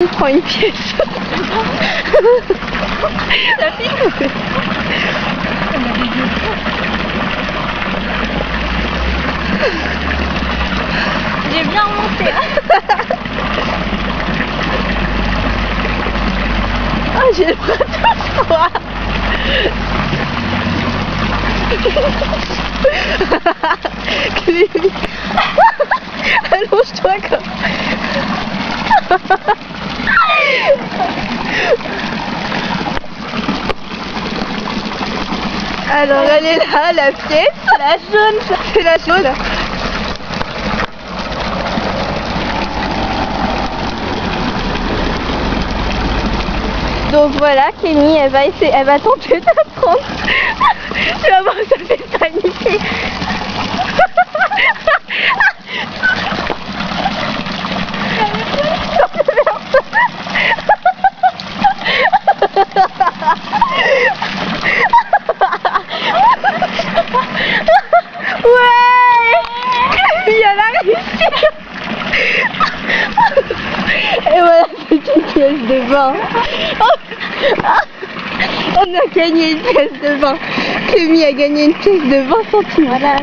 Il prend une pièce. Ça filme. J'ai bien remonté. Ah, j'ai le bras tout froid. Clémy. Allonge-toi comme. Alors elle est là, la pièce, la jaune, c'est la jaune. Donc voilà, Clémy, elle va tenter de prendre. Tu vas voir, ça fait paniquer. Ouais, Clémy, elle a réussi. Et voilà, c'est une pièce de vin. On a gagné une pièce de vin. Clémy a gagné une pièce de 20 centimes. Voilà.